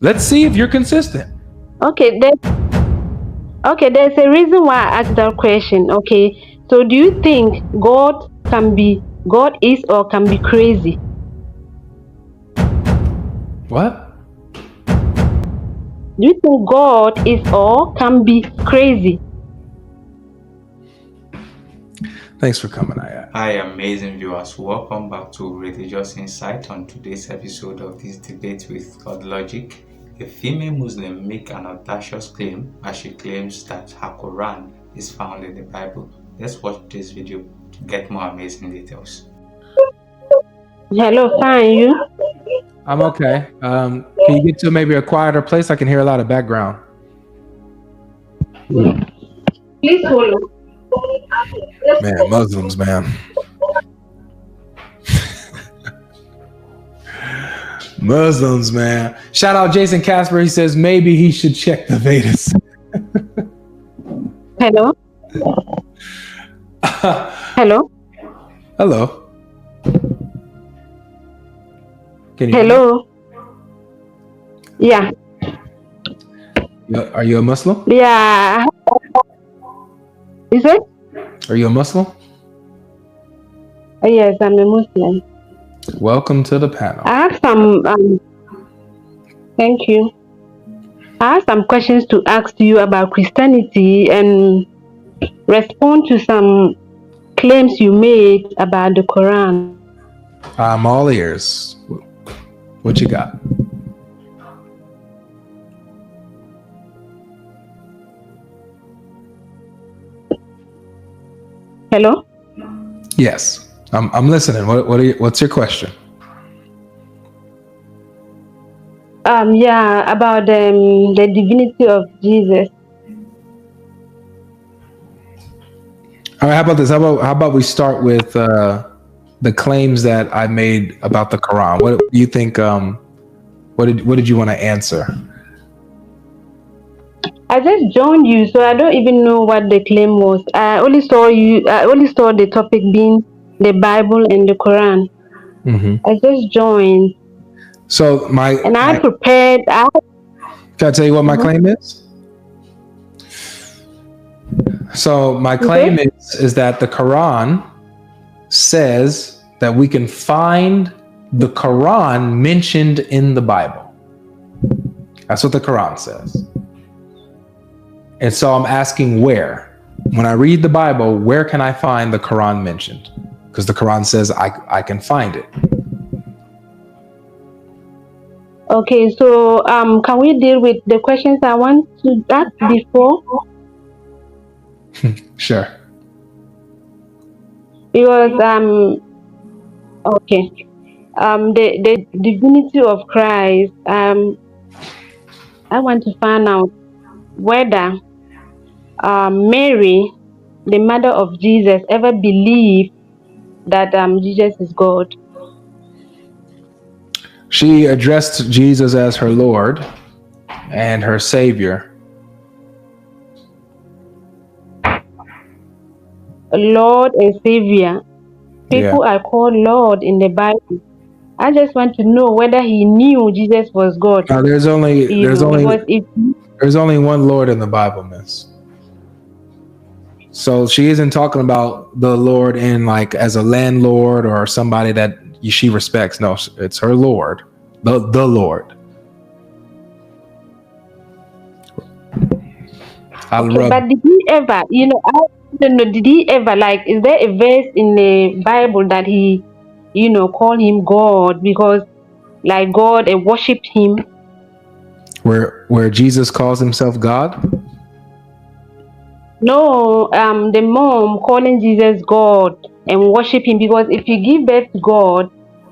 Let's see if you're consistent. Okay, there's a reason why I asked that question. Okay, so do you think God is or can be crazy? What? Do you think God is or can be crazy? Thanks for coming, Ayat. Hi, amazing viewers. Welcome back to Religious Insight. On today's episode of this debate with GODLOGIC, a female Muslim make an audacious claim as she claims that her Quran is found in the Bible. Let's watch this video to get more amazing details. Hello, fine, you? I'm okay. Can you get to maybe a quieter place? I can hear a lot of background. Please hold on. Man, Muslims, man. Muslims, man. Shout out Jason Casper. He says maybe he should check the Vedas. Hello? Hello? Hello. Can you Hello? Yeah. Are you a Muslim? Yeah. Is it? Are you a Muslim? Yes, I'm a Muslim. Welcome to the panel. I have some, thank you. I have some questions to ask you about Christianity and respond to some claims you made about the Quran. I'm all ears. What you got? Hello? Yes, I'm listening. What's your question? Yeah, about the divinity of Jesus. All right, how about this? How about we start with the claims that I made about the Quran? What do you think? What did you want to answer? I just joined you, so I don't even know what the claim was. I only saw the topic being the Bible and the Quran. Mm-hmm. I just joined. So I prepared. Can I tell you what my claim is? So my claim is that the Quran says that we can find the Quran mentioned in the Bible. That's what the Quran says. And so I'm asking where? When I read the Bible, where can I find the Quran mentioned? Because the Quran says I can find it. Okay, so can we deal with the questions I want to ask before? Sure. Because okay, the divinity of Christ. I want to find out whether Mary, the mother of Jesus, ever believed that Jesus is God. She addressed Jesus as her Lord and her Savior. Lord and Savior. People are called Lord in the Bible. I just want to know whether he knew Jesus was God. There's only one Lord in the Bible, miss. So she isn't talking about the Lord in like as a landlord or somebody that she respects. No, it's her Lord, the Lord. But did he ever, I don't know, did he ever, like, is there a verse in the Bible that he, call him God because, like, God worshipped him? Where Jesus calls himself God? No, the mom calling Jesus God and worship him, because if you give birth to God,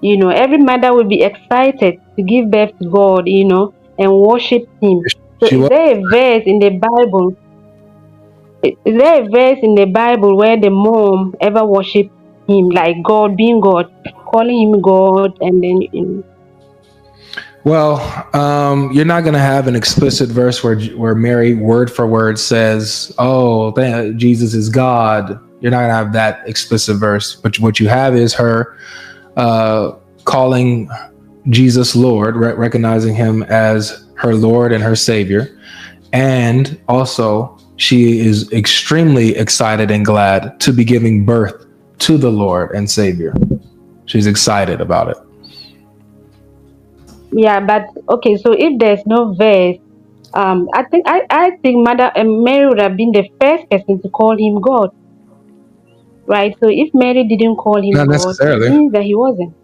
every mother will be excited to give birth to God, and worship him. So is there a verse in the Bible? Is there a verse in the Bible where the mom ever worshipped him, like God, being God, calling him God, and then Well, you're not going to have an explicit verse where Mary word for word says, "Oh, Jesus is God." You're not going to have that explicit verse. But what you have is her calling Jesus Lord, recognizing him as her Lord and her Savior. And also, she is extremely excited and glad to be giving birth to the Lord and Savior. She's excited about it. Yeah, but okay, so if there's no verse, I think Mother Mary would have been the first person to call him God, right? So if Mary didn't call him Not God, it necessarily. means that he wasn't.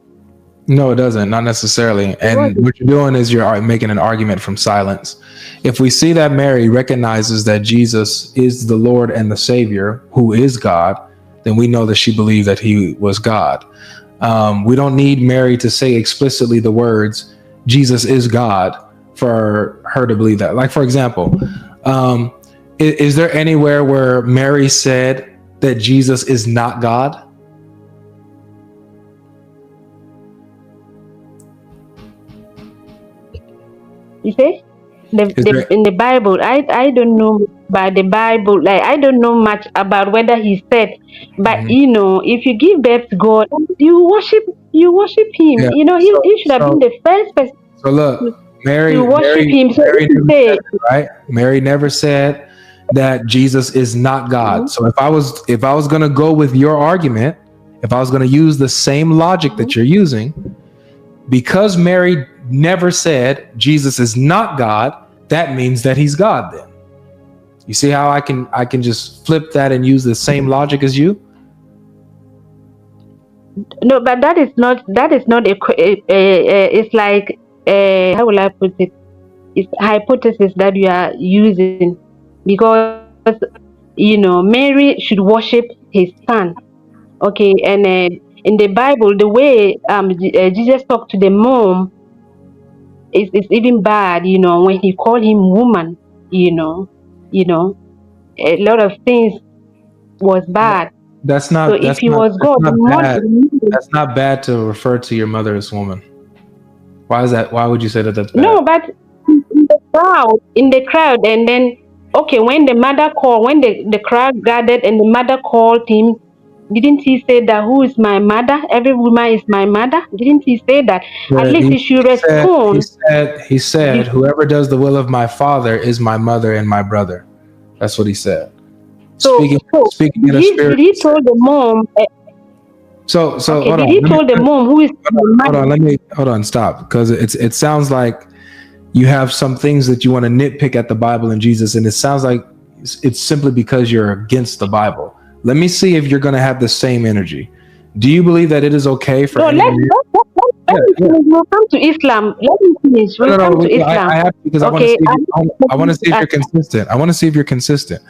No, it doesn't. Not necessarily. He And wasn't. what you're doing is you're making an argument from silence. If we see that Mary recognizes that Jesus is the Lord and the Savior, who is God, then we know that she believed that he was God. We don't need Mary to say explicitly the words, Jesus is God, for her to believe that. Like, for example, is there anywhere where Mary said that Jesus is not God? You say? In the Bible, I don't know about the Bible. Like, I don't know much about whether he said, but if you give birth to God, you worship him. Yeah. He should have been the first person So look, to worship him. So Mary if you never say, said it, right? Mary never said that Jesus is not God. So if I was gonna go with your argument, if I was gonna use the same logic that you're using, because Mary never said Jesus is not God, that means that he's God then. You see how I can just flip that and use the same logic as you? no, but that is not it's like, how will I put it? It's hypothesis that you are using, because Mary should worship his son. Okay, and in the Bible, the way Jesus talked to the mom is even bad. When he called him woman, you know, a lot of things was bad. That's So not if that's he not was that's God, the not mother. bad. That's not bad to refer to your mother as woman. Why is that? Why would you say that that's bad? No, but in the crowd, and then okay, when the mother called, when the crowd gathered and the mother called him, didn't he say that, who is my mother? Every woman is my mother. Didn't he say that? At But least you should respond. he said, whoever does the will of my father is my mother and my brother. That's what he said. So, Speaking in a did spirit. he told the mom? So Okay, hold did on. he told the mom who is my mother? Hold on, stop. Because it sounds like you have some things that you want to nitpick at the Bible and Jesus, and it sounds like it's simply because you're against the Bible. Let me see if you're going to have the same energy. Do you believe that it is okay for No, any let man? me finish. We'll come to Islam. Let me finish. We'll come to Islam. I have to, because Okay. I want to see if you're consistent. I want to see if you're consistent.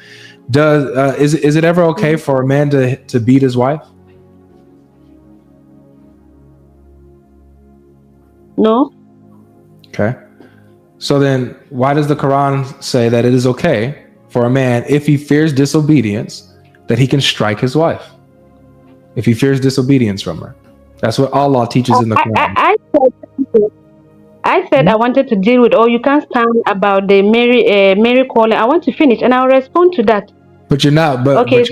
Is it ever okay for a man to beat his wife? No. Okay. So then why does the Quran say that it is okay for a man, if he fears disobedience, that he can strike his wife? If he fears disobedience from her. That's what Allah teaches in the Quran. I said I wanted to deal with, you can't stand about the Mary calling. I want to finish and I'll respond to that. But you're not. Okay,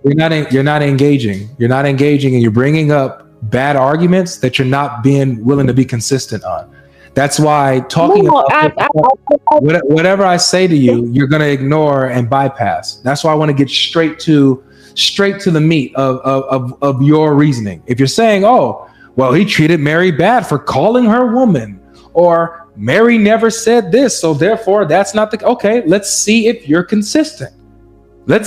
You're not engaging. You're not engaging, and you're bringing up bad arguments that you're not being willing to be consistent on. That's why talking about whatever I say to you, you're going to ignore and bypass. That's why I want to get straight to the meat of your reasoning. If you're saying, oh, well, he treated Mary bad for calling her woman, or Mary never said this, so therefore that's not the okay. Let's see if you're consistent. Okay,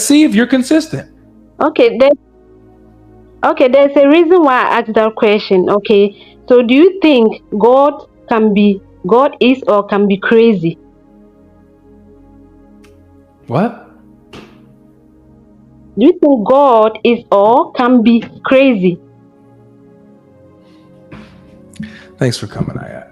there's a reason why I asked that question. Okay, so do you think God is or can be crazy? What? Do you think God is or can be crazy? Thanks for coming, Ayat.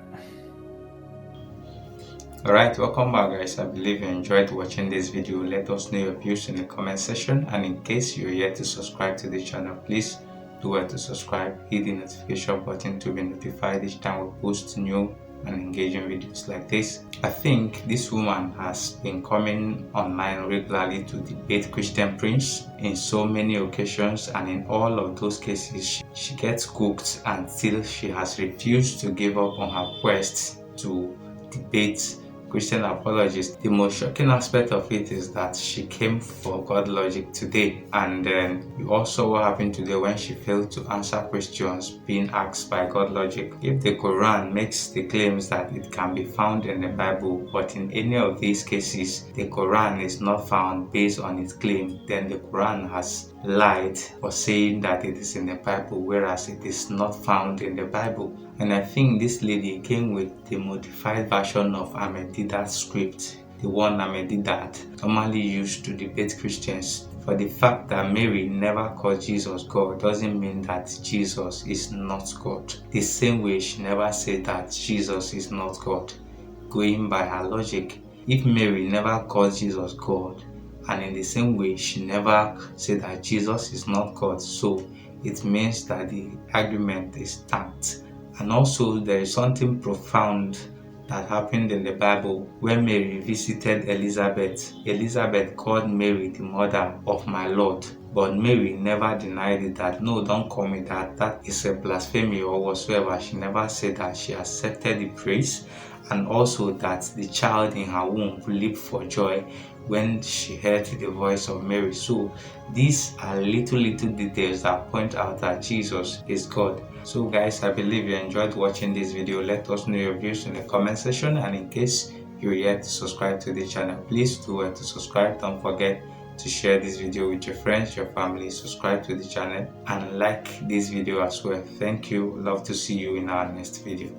Alright, welcome back, guys. I believe you enjoyed watching this video. Let us know your views in the comment section, and in case you're yet to subscribe to the channel, please do well to subscribe, hit the notification button to be notified each time we post new and engaging videos like this. I think this woman has been coming online regularly to debate Christian Prince in so many occasions, and in all of those cases she gets cooked until she has refused to give up on her quest to debates Christian apologists. The most shocking aspect of it is that she came for GODLOGIC today, and then you also what happened today when she failed to answer questions being asked by GODLOGIC. If the Quran makes the claims that it can be found in the Bible, but in any of these cases the Quran is not found based on its claim, then the Quran has lied for saying that it is in the Bible, whereas it is not found in the Bible. And I think this lady came with the modified version of Ahmedida's script, the one Ahmedida normally used to debate Christians. For the fact that Mary never called Jesus God doesn't mean that Jesus is not God. The same way she never said that Jesus is not God. Going by her logic, if Mary never called Jesus God, and in the same way she never said that Jesus is not God, so it means that the argument is stacked. And also there is something profound that happened in the Bible when Mary visited Elizabeth. Elizabeth called Mary the mother of my Lord, but Mary never denied it, that no, don't call me that, that is a blasphemy or whatsoever. She never said that. She accepted the praise, and also that the child in her womb leaped for joy when she heard the voice of Mary. So these are little details that point out that Jesus is God. So guys, I believe you enjoyed watching this video. Let us know your views in the comment section, and in case you're yet to subscribe to the channel, please do to subscribe. Don't forget to share this video with your friends, your family, subscribe to the channel and like this video as well. Thank you. Love to see you in our next video.